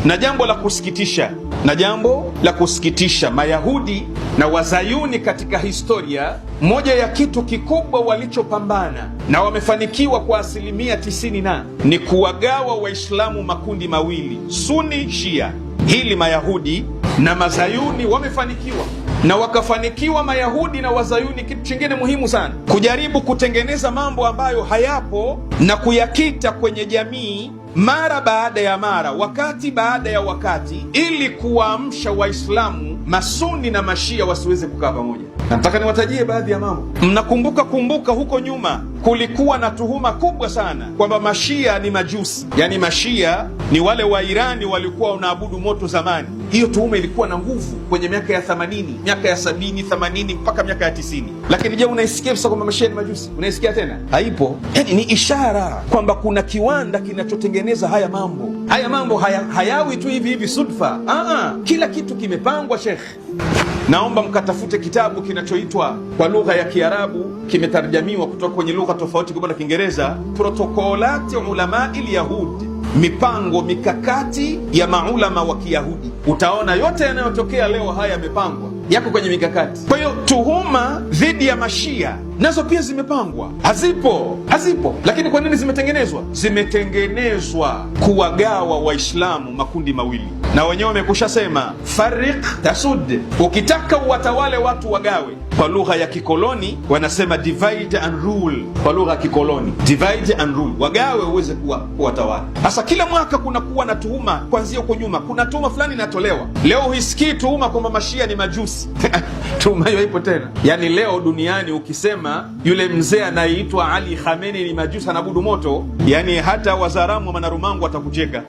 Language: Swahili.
Na jambo la kusikitisha, Mayahudi na Wazayuni katika historia, moja ya kitu kikubwa walichopambana na wamefanikiwa kwa 90% ni kuwagawa Waislamu makundi mawili, Sunni Shia. Hili Mayahudi na Mazayuni wamefanikiwa, na wakafanikiwa Mayahudi na Wazayuni kitu chingine muhimu sana, kujaribu kutengeneza mambo ambayo hayapo na kuyakita kwenye jamii mara baada ya mara, wakati baada ya wakati, ili kuwaamsha Waislamu Masuni na Mashia wasiweze kukaa pamoja. Nataka niwatajie baadhi ya mambo. Mnakumbuka huko nyuma kulikuwa na tuhuma kubwa sana kwamba Mashia ni majusi, yani Mashia ni wale wa Irani walikuwa wanaabudu moto zamani. Hiyo tuhuma ilikuwa na nguvu kwenye miaka ya 80, miaka ya 70, 80 mpaka miaka ya 90. Lakini je, unaisikia sasa kwamba Mashia ni majusi? Unaisikia tena? Haipo. Yani ni ishara kwamba kuna kiwanda kinachotengeneza haya mambo. Haya mambo hayawi tu hivi sudfa. Kila kitu kimepangwa, Sheikh. Naomba mkatafute kitabu kinachoitwa kwa lugha ya Kiarabu, kimetarjamiwa kutoka kwenye lugha tofauti kwa Kiingereza, Protokolati Ulamai Yahudi, mipango mikakati ya maulama wa Kiyahudi. Utaona yote yanayotokea leo haya yamepangwa, yako kwenye mikakati. Kwa hiyo tuhuma dhidi ya Mashia nazo pia zimepangwa, hazipo. Lakini kwa nini zimetengenezwa? Zimetengenezwa kuwagawa Waislamu makundi mawili, na wenyewe wamekusha sema farik tasud. Ukitaka uwatawale watu wagawe. Kwa lugha ya kikoloni wanasema divide and rule. Kwa lugha ya kikoloni divide and rule, wagawe uweze kuwatawala. Sasa kila mwaka kunakuwa na tuhuma, kuanzia huko nyuma kuna tuhuma fulani inatolewa. Leo huisikii tuhuma kwamba Mashia ni majusi. Tuhuma hiyo ipo tena. Yani leo duniani ukisema yule mzee anayeitwa Ali Khamenei ni majusi, anabudu moto, yani hata Wazaramu wa Manarumangu watakucheka.